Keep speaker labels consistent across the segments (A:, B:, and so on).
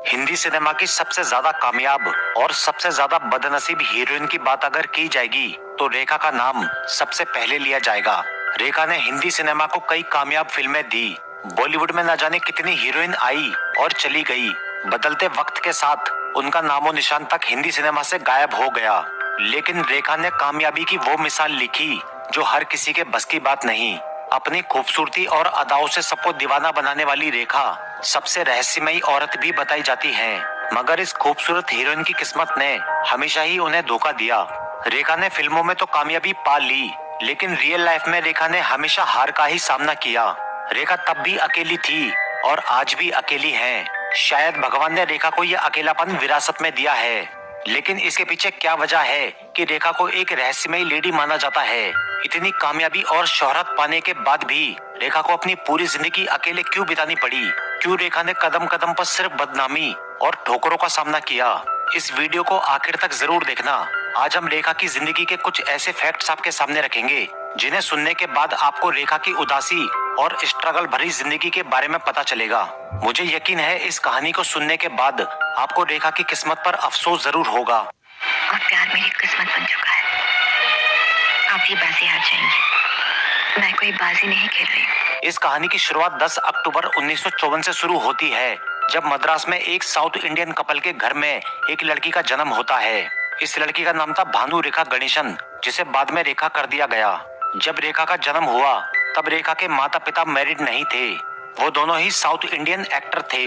A: Hindi cinema की सबसे ज्यादा कामयाब और सबसे ज्यादा बदनसीब हीरोइन की बात अगर की जाएगी तो रेखा का नाम सबसे पहले लिया जाएगा। रेखा ने हिंदी सिनेमा को कई कामयाब फिल्में दी। बॉलीवुड में न जाने कितनी हीरोइन आई और चली गई। बदलते वक्त के साथ उनका नामो निशान तक हिंदी सिनेमा से गायब हो गया। लेकिन रेखा ने कामयाबी की वो मिसाल लिखी जो हर किसी के बस की बात नहीं। अपनी खूबसूरती और अदाओं से सबको दीवाना बनाने वाली रेखा सबसे रहस्यमयी औरत भी बताई जाती है, मगर इस खूबसूरत हीरोइन की किस्मत ने हमेशा ही उन्हें धोखा दिया। रेखा ने फिल्मों में तो कामयाबी पा ली, लेकिन रियल लाइफ में रेखा ने हमेशा हार का ही सामना किया। रेखा तब भी अकेली थी और आज भी अकेली है। शायद भगवान ने रेखा को यह अकेलापन विरासत में दिया है, लेकिन इसके पीछे क्या वजह है कि रेखा को एक रहस्यमयी लेडी माना जाता है। इतनी कामयाबी और शोहरत पाने के बाद भी रेखा को अपनी पूरी जिंदगी अकेले क्यों बितानी पड़ी? क्यों रेखा ने कदम कदम पर सिर्फ बदनामी और ठोकरों का सामना किया? इस वीडियो को आखिर तक जरूर देखना। आज हम रेखा की जिंदगी के कुछ ऐसे फैक्ट्स आपके सामने रखेंगे जिन्हें सुनने के बाद आपको रेखा की उदासी और स्ट्रगल भरी जिंदगी के बारे में पता चलेगा। मुझे यकीन है इस कहानी को सुनने के बाद आपको रेखा की किस्मत पर अफसोस जरूर होगा।
B: और प्यार मेरी किस्मत बन चुका है। आप ये बाजी हार जाएंगे। मैं कोई बाजी नहीं खेल रही हूँ।
A: इस कहानी की शुरुआत 10 अक्टूबर 1954 से शुरू होती है, जब मद्रास में एक साउथ इंडियन कपल के घर में एक लड़की का जन्म होता है। इस लड़की का नाम था भानु रेखा गणेशन, जिसे बाद में रेखा कर दिया गया। जब रेखा का जन्म हुआ तब रेखा के माता पिता मैरिड नहीं थे। वो दोनों ही साउथ इंडियन एक्टर थे।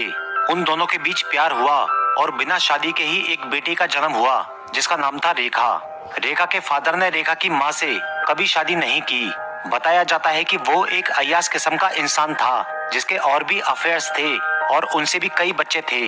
A: उन दोनों के बीच प्यार हुआ और बिना शादी के ही एक बेटी का जन्म हुआ जिसका नाम था रेखा। रेखा के फादर ने रेखा की माँ से कभी शादी नहीं की। बताया जाता है कि वो एक अय्याश किस्म का इंसान था जिसके और भी अफेयर्स थे और उनसे भी कई बच्चे थे।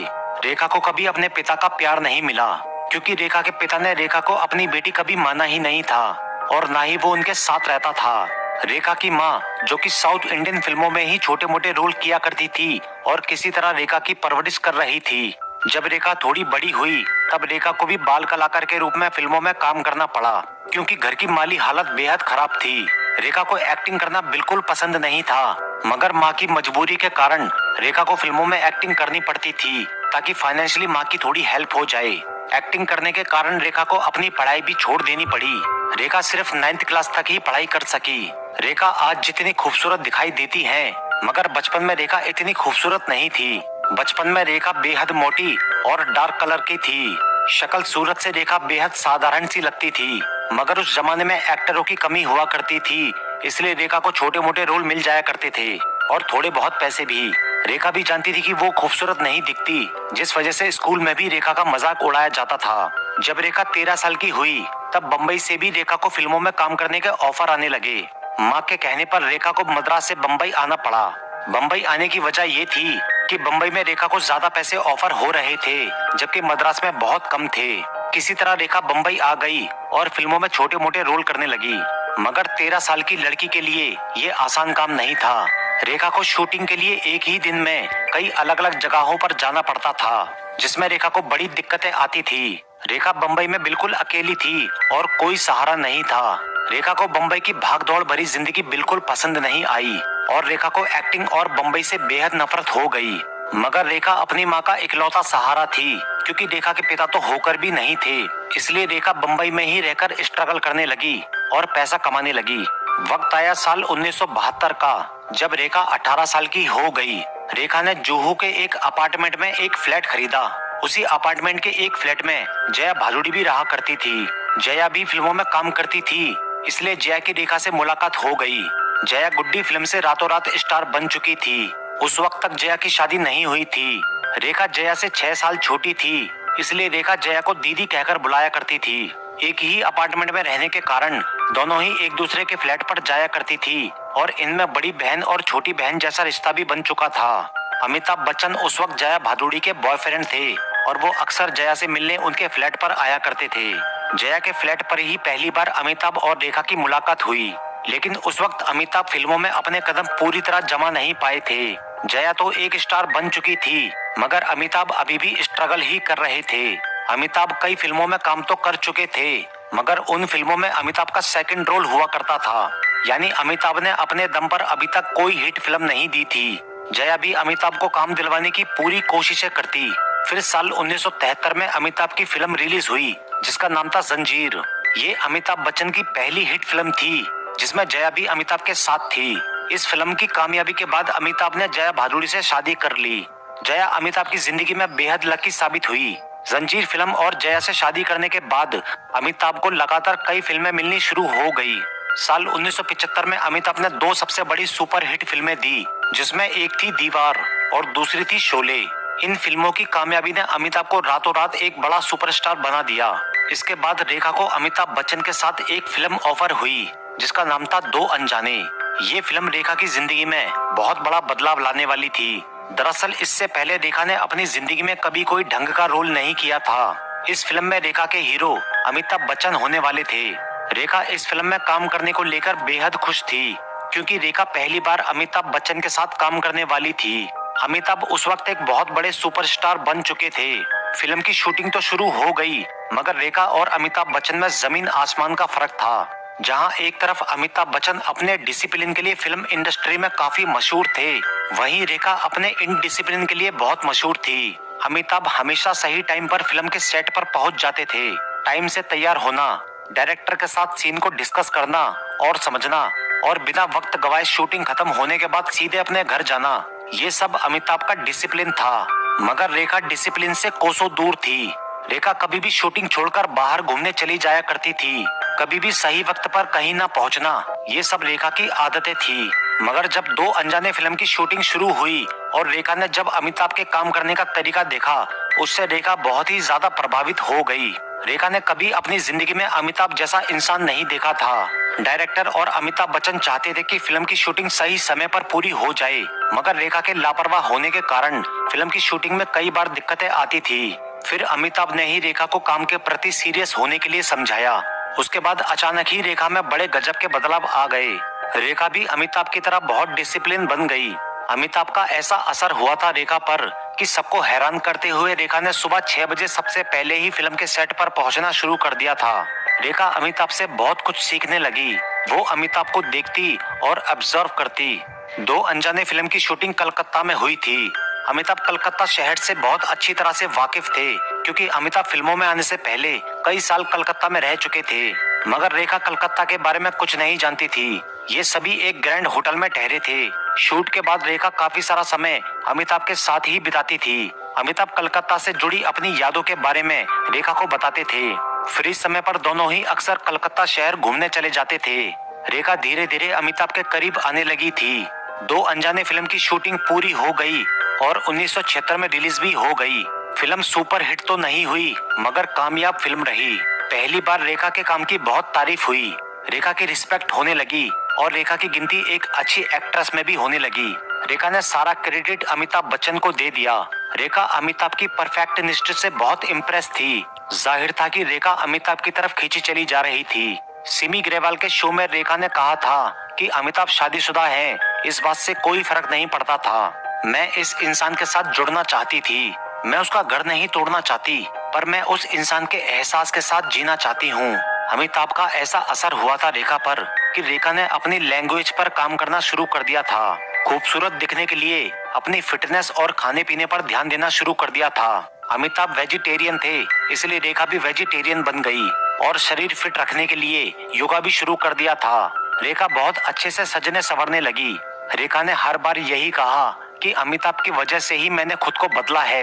A: रेखा को कभी अपने पिता का प्यार नहीं मिला, क्योंकि रेखा के पिता ने रेखा को अपनी बेटी कभी माना ही नहीं था और ना ही वो उनके साथ रहता था। रेखा की माँ, जो कि साउथ इंडियन फिल्मों में ही छोटे मोटे रोल किया करती थी और किसी तरह रेखा की परवरिश कर रही थी। जब रेखा थोड़ी बड़ी हुई तब रेखा को भी बाल कलाकार के रूप में फिल्मों में काम करना पड़ा, क्योंकि घर की माली हालत बेहद खराब थी। रेखा को एक्टिंग करना बिल्कुल पसंद नहीं था, मगर माँ की मजबूरी के कारण रेखा को फिल्मों में एक्टिंग करनी पड़ती थी ताकि फाइनेंशियली माँ की थोड़ी हेल्प हो जाए। एक्टिंग करने के कारण रेखा को अपनी पढ़ाई भी छोड़ देनी पड़ी। रेखा सिर्फ 9th क्लास तक ही पढ़ाई कर सकी। रेखा आज जितनी खूबसूरत दिखाई देती है, मगर बचपन में रेखा इतनी खूबसूरत नहीं थी। बचपन में रेखा बेहद मोटी और डार्क कलर की थी। शक्ल सूरत से रेखा बेहद साधारण सी लगती थी, मगर उस जमाने में एक्टरों की कमी हुआ करती थी, इसलिए रेखा को छोटे मोटे रोल मिल जाया करते थे और थोड़े बहुत पैसे भी। रेखा भी जानती थी कि वो खूबसूरत नहीं दिखती, जिस वजह से स्कूल में भी रेखा का मजाक उड़ाया जाता था। जब रेखा 13 साल की हुई तब बम्बई से भी रेखा को फिल्मों में काम करने के ऑफर आने लगे। माँ के कहने पर रेखा को मद्रास से बम्बई आना पड़ा। बम्बई आने की वजह ये थी कि बम्बई में रेखा को ज्यादा पैसे ऑफर हो रहे थे, जबकि मद्रास में बहुत कम थे। किसी तरह रेखा बम्बई आ गई और फिल्मों में छोटे मोटे रोल करने लगी, मगर 13 साल की लड़की के लिए ये आसान काम नहीं था। रेखा को शूटिंग के लिए एक ही दिन में कई अलग अलग जगहों पर जाना पड़ता था, जिसमें रेखा को बड़ी दिक्कतें आती थी। रेखा बम्बई में बिल्कुल अकेली थी और कोई सहारा नहीं था। रेखा को बम्बई की भागदौड़ भरी जिंदगी बिल्कुल पसंद नहीं आई और रेखा को एक्टिंग और बम्बई से बेहद नफरत हो गई। मगर रेखा अपनी माँ का इकलौता सहारा थी, क्योंकि रेखा के पिता तो होकर भी नहीं थे। इसलिए रेखा बम्बई में ही रहकर स्ट्रगल करने लगी और पैसा कमाने लगी। वक्त आया साल 1972 का, जब रेखा 18 साल की हो गई। रेखा ने जुहू के एक अपार्टमेंट में एक फ्लैट खरीदा। उसी अपार्टमेंट के एक फ्लैट में जया भादुड़ी भी रहा करती थी। जया भी फिल्मों में काम करती थी, इसलिए जया की रेखा से मुलाकात हो गई। जया गुड्डी फिल्म से रातों रात स्टार बन चुकी थी। उस वक्त तक जया की शादी नहीं हुई थी। रेखा जया से 6 साल छोटी थी, इसलिए रेखा जया को दीदी कहकर बुलाया करती थी। एक ही अपार्टमेंट में रहने के कारण दोनों ही एक दूसरे के फ्लैट पर जाया करती थी और इनमें बड़ी बहन और छोटी बहन जैसा रिश्ता भी बन चुका था। अमिताभ बच्चन उस वक्त जया भादुड़ी के बॉयफ्रेंड थे और वो अक्सर जया से मिलने उनके फ्लैट पर आया करते थे। जया के फ्लैट पर ही पहली बार अमिताभ और रेखा की मुलाकात हुई, लेकिन उस वक्त अमिताभ फिल्मों में अपने कदम पूरी तरह जमा नहीं पाए थे। जया तो एक स्टार बन चुकी थी, मगर अमिताभ अभी भी स्ट्रगल ही कर रहे थे। अमिताभ कई फिल्मों में काम तो कर चुके थे, मगर उन फिल्मों में अमिताभ का सेकंड रोल हुआ करता था, यानी अमिताभ ने अपने दम पर अभी तक कोई हिट फिल्म नहीं दी थी। जया भी अमिताभ को काम दिलवाने की पूरी कोशिशें करती, फिर साल 1973 में अमिताभ की फिल्म रिलीज हुई जिसका नाम था जंजीर। ये अमिताभ बच्चन की पहली हिट फिल्म थी जिसमें जया भी अमिताभ के साथ थी। इस फिल्म की कामयाबी के बाद अमिताभ ने जया भादुड़ी से शादी कर ली। जया अमिताभ की जिंदगी में बेहद लकी साबित हुई। जंजीर फिल्म और जया से शादी करने के बाद अमिताभ को लगातार कई फिल्में मिलनी शुरू हो गई। साल 1975 में अमिताभ ने 2 सबसे बड़ी सुपर हिट फिल्में दी जिसमें एक थी दीवार और दूसरी थी शोले। इन फिल्मों की कामयाबी ने अमिताभ को रातों रात एक बड़ा सुपरस्टार बना दिया। इसके बाद रेखा को अमिताभ बच्चन के साथ एक फिल्म ऑफर हुई जिसका नाम था दो अनजाने। ये फिल्म रेखा की जिंदगी में बहुत बड़ा बदलाव लाने वाली थी। दरअसल इससे पहले रेखा ने अपनी जिंदगी में कभी कोई ढंग का रोल नहीं किया था। इस फिल्म में रेखा के हीरो अमिताभ बच्चन होने वाले थे। रेखा इस फिल्म में काम करने को लेकर बेहद खुश थी क्योंकि रेखा पहली बार अमिताभ बच्चन के साथ काम करने वाली थी। अमिताभ उस वक्त एक बहुत बड़े सुपरस्टार बन चुके थे। फिल्म की शूटिंग तो शुरू हो गई मगर रेखा और अमिताभ बच्चन में जमीन आसमान का फर्क था। जहां एक तरफ अमिताभ बच्चन अपने डिसिप्लिन के लिए फिल्म इंडस्ट्री में काफी मशहूर थे, वहीं रेखा अपने इनडिसिप्लिन के लिए बहुत मशहूर थी। अमिताभ हमेशा सही टाइम पर फिल्म के सेट पर पहुंच जाते थे। टाइम से तैयार होना, डायरेक्टर के साथ सीन को डिस्कस करना और समझना और बिना वक्त गवाए शूटिंग खत्म होने के बाद सीधे अपने घर जाना, ये सब अमिताभ का डिसिप्लिन था। मगर रेखा डिसिप्लिन से कोसों दूर थी। रेखा कभी भी शूटिंग छोड़कर बाहर घूमने चली जाया करती थी। कभी भी सही वक्त पर कहीं ना पहुंचना, ये सब रेखा की आदतें थी। मगर जब दो अनजाने फिल्म की शूटिंग शुरू हुई और रेखा ने जब अमिताभ के काम करने का तरीका देखा, उससे रेखा बहुत ही ज्यादा प्रभावित हो गई। रेखा ने कभी अपनी जिंदगी में अमिताभ जैसा इंसान नहीं देखा था। डायरेक्टर और अमिताभ बच्चन चाहते थे कि फिल्म की शूटिंग सही समय पर पूरी हो जाए, मगर रेखा के लापरवाह होने के कारण फिल्म की शूटिंग में कई बार दिक्कतें आती थी। फिर अमिताभ ने ही रेखा को काम के प्रति सीरियस होने के लिए समझाया। उसके बाद अचानक ही रेखा में बड़े गजब के बदलाव आ गए। रेखा भी अमिताभ की तरह बहुत डिसिप्लिन बन गई। अमिताभ का ऐसा असर हुआ था रेखा पर कि सबको हैरान करते हुए रेखा ने सुबह 6 बजे सबसे पहले ही फिल्म के सेट पर पहुंचना शुरू कर दिया था। रेखा अमिताभ से बहुत कुछ सीखने लगी। वो अमिताभ को देखती और ऑब्जर्व करती। दो अनजाने फिल्म की शूटिंग कलकत्ता में हुई थी। अमिताभ कलकत्ता शहर से बहुत अच्छी तरह से वाकिफ थे क्योंकि अमिताभ फिल्मों में आने से पहले कई साल कलकत्ता में रह चुके थे। मगर रेखा कलकत्ता के बारे में कुछ नहीं जानती थी। ये सभी एक ग्रैंड होटल में ठहरे थे। शूट के बाद रेखा काफी सारा समय अमिताभ के साथ ही बिताती थी। अमिताभ कलकत्ता से जुड़ी अपनी यादों के बारे में रेखा को बताते थे। फ्री समय पर दोनों ही अक्सर कलकत्ता शहर घूमने चले जाते थे। रेखा धीरे धीरे अमिताभ के करीब आने लगी थी। दो अनजाने फिल्म की शूटिंग पूरी हो गई और 1976 में रिलीज भी हो गई। फिल्म सुपर हिट तो नहीं हुई मगर कामयाब फिल्म रही। पहली बार रेखा के काम की बहुत तारीफ हुई। रेखा की रिस्पेक्ट होने लगी और रेखा की गिनती एक अच्छी एक्ट्रेस में भी होने लगी। रेखा ने सारा क्रेडिट अमिताभ बच्चन को दे दिया। रेखा अमिताभ की परफेक्शनिस्ट से बहुत इम्प्रेस थी। जाहिर था कि रेखा अमिताभ की तरफ खींची चली जा रही थी। सिमी ग्रेवाल के शो में रेखा ने कहा था कि अमिताभ शादीशुदा हैं, इस बात से कोई फर्क नहीं पड़ता था। मैं इस इंसान के साथ जुड़ना चाहती थी। मैं उसका घर नहीं तोड़ना चाहती, पर मैं उस इंसान के एहसास के साथ जीना चाहती हूँ। अमिताभ का ऐसा असर हुआ था रेखा पर कि रेखा ने अपनी लैंग्वेज पर काम करना शुरू कर दिया था। खूबसूरत दिखने के लिए अपनी फिटनेस और खाने पीने पर ध्यान देना शुरू कर दिया था। अमिताभ वेजिटेरियन थे, इसलिए रेखा भी वेजिटेरियन बन गई और शरीर फिट रखने के लिए योगा भी शुरू कर दिया था। रेखा बहुत अच्छे से सजने संवरने लगी। रेखा ने हर बार यही कहा कि अमिताभ की वजह से ही मैंने खुद को बदला है।